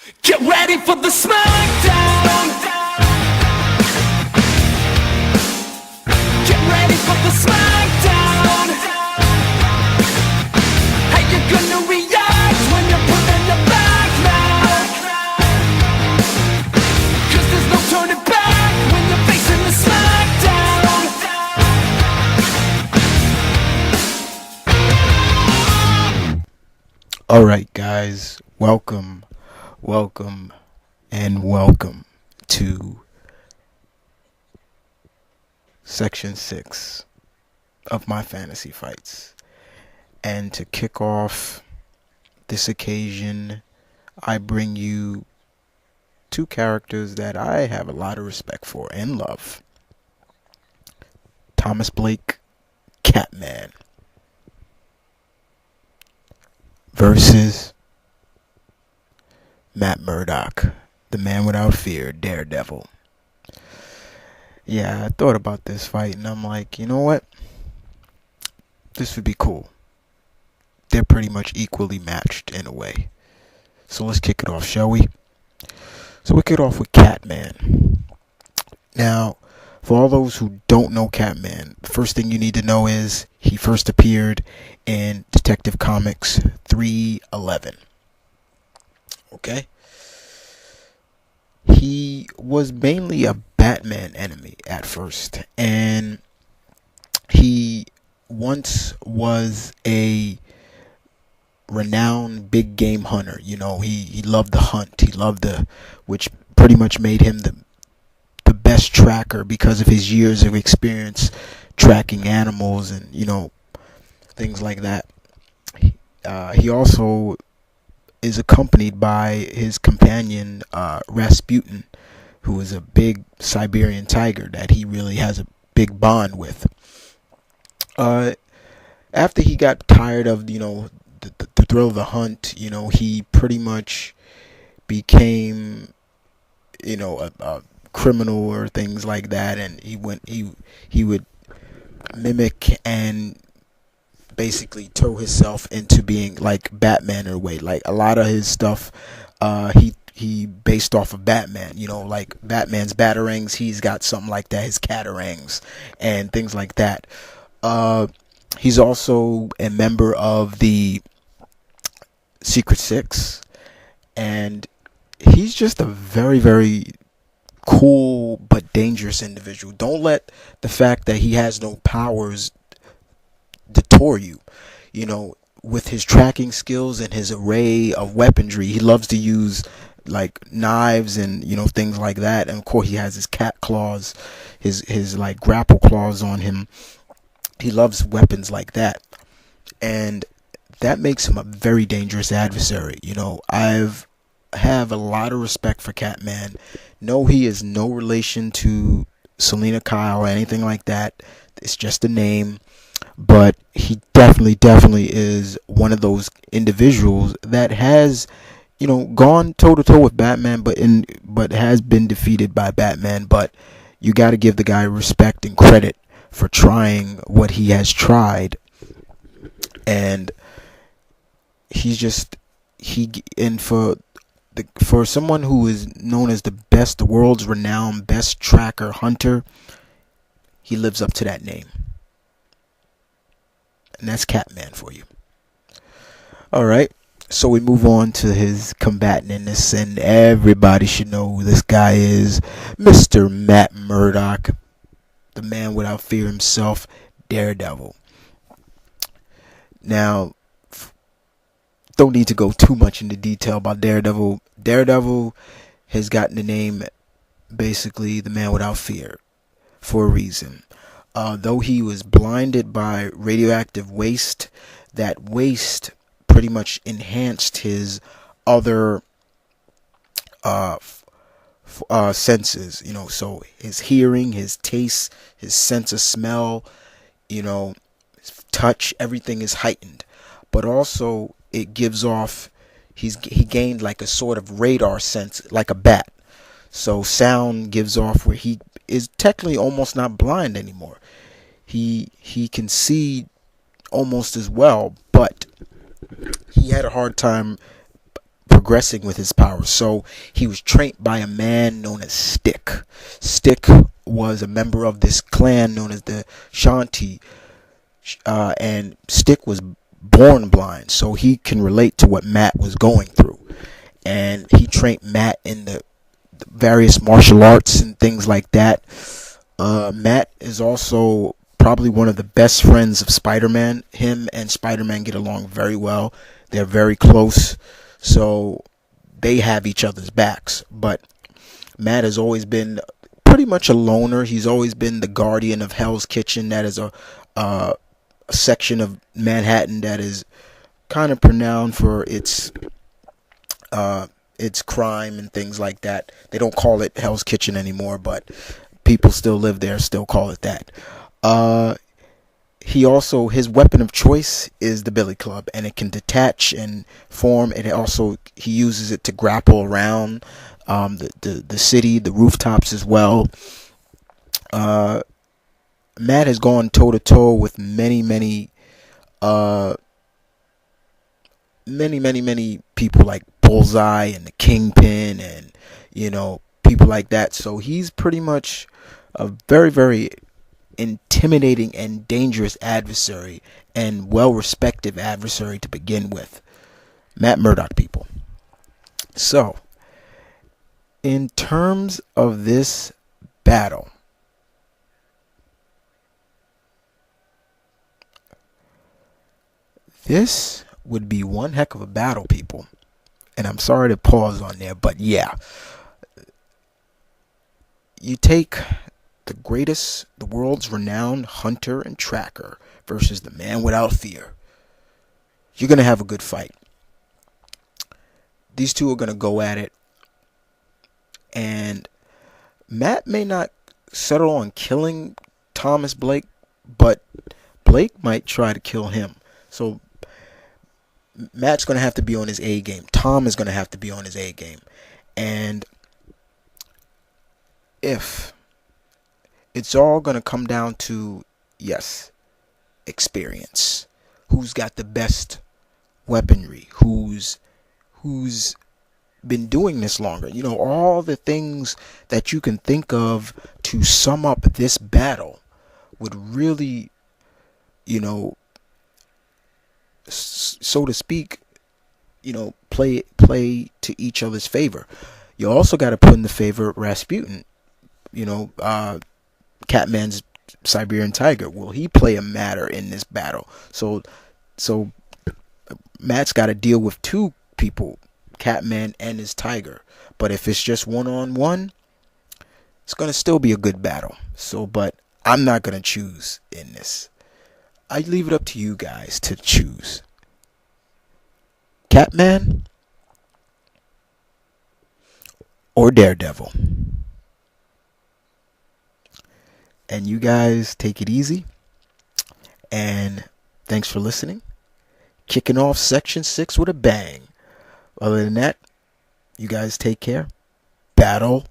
Get ready for the smackdown. Get ready for the smackdown. How you gonna react when you're put in your back now? 'Cause there's no turning back when you're facing the smackdown. Alright, guys, welcome, and welcome to Section 6 of my fantasy fights. And to kick off this occasion, I bring you two characters that I have a lot of respect for and love. Thomas Blake, Catman, versus Matt Murdock, the man without fear, Daredevil. Yeah, I thought about this fight and I'm like, you know what? This would be cool. They're pretty much equally matched in a way. So let's kick it off, shall we? So we'll kick it off with Catman. Now, for all those who don't know Catman, the first thing you need to know is he first appeared in Detective Comics 311. Okay? He was mainly a Batman enemy at first, and he once was a renowned big game hunter. You know, he loved the hunt. Which pretty much made him the best tracker because of his years of experience tracking animals and, things like that. He also is accompanied by his companion, Rasputin, who is a big Siberian tiger that he really has a big bond with. After he got tired of, the thrill of the hunt, he pretty much became, a criminal or things like that, and he would mimic and basically throw himself into being like Batman in a way. Like a lot of his stuff, he based off of Batman. Like Batman's batarangs, he's got something like that. His catarangs and things like that. He's also a member of the Secret Six, and he's just a very, very cool but dangerous individual. Don't let the fact that he has no powers detour you. With his tracking skills and his array of weaponry, he loves to use like knives and things like that. And of course, he has his cat claws, his like grapple claws on him. He loves weapons like that, and that makes him a very dangerous adversary. I've have a lot of respect for Catman. No, he is no relation to Selena Kyle or anything like that. It's just a name. But he definitely is one of those individuals that has, gone toe to toe with Batman, but has been defeated by Batman. But you got to give the guy respect and credit for trying what he has tried. And for someone who is known as the world's renowned best tracker hunter, he lives up to that name. And that's Catman for you. Alright, so we move on to his combatant in this, and everybody should know who this guy is. Mr. Matt Murdock, the man without fear himself, Daredevil. Now, don't need to go too much into detail about Daredevil. Daredevil has gotten the name, basically, the man without fear, for a reason. Though he was blinded by radioactive waste, that waste pretty much enhanced his other senses. So his hearing, his taste, his sense of smell, his touch, everything is heightened. But also, it gives off, he gained like a sort of radar sense, like a bat. So sound gives off where he is technically almost not blind anymore. He can see almost as well, but he had a hard time progressing with his powers. So he was trained by a man known as Stick. Stick was a member of this clan known as the Shanti, and Stick was born blind, so he can relate to what Matt was going through. And he trained Matt in the various martial arts and things like that. Matt is also probably one of the best friends of Spider-Man. Him and Spider-Man get along very well. They're very close, so they have each other's backs. But Matt has always been pretty much a loner. He's always been the guardian of Hell's Kitchen. That is a section of Manhattan that is kind of renowned for its crime and things like that. They don't call it Hell's Kitchen anymore, but people still live there, still call it that. His weapon of choice is the Billy Club, and it can detach and form. He uses it to grapple around the city, the rooftops as well. Matt has gone toe to toe with many people like Bullseye and the Kingpin, and people like that. So he's pretty much a very, very intimidating and dangerous adversary, and well-respected adversary to begin with. Matt Murdock, people. So, in terms of this battle, this would be one heck of a battle, people. And I'm sorry to pause on there, but yeah. You take the world's renowned hunter and tracker versus the man without fear. You're going to have a good fight. These two are going to go at it. And Matt may not settle on killing Thomas Blake, but Blake might try to kill him. So Matt's going to have to be on his A game. Tom is going to have to be on his A game. And if it's all going to come down to, yes, experience. Who's got the best weaponry? Who's been doing this longer? All the things that you can think of to sum up this battle would really, so to speak, play to each other's favor. You also got to put in the favor of Rasputin. Catman's Siberian tiger. Will he play a matter in this battle? So Matt's got to deal with two people, Catman and his tiger. But if it's just one-on-one, it's going to still be a good battle. But I'm not going to choose in this. I leave it up to you guys to choose. Catman or Daredevil? And you guys take it easy. And thanks for listening. Kicking off Section 6 with a bang. Other than that, you guys take care. Battle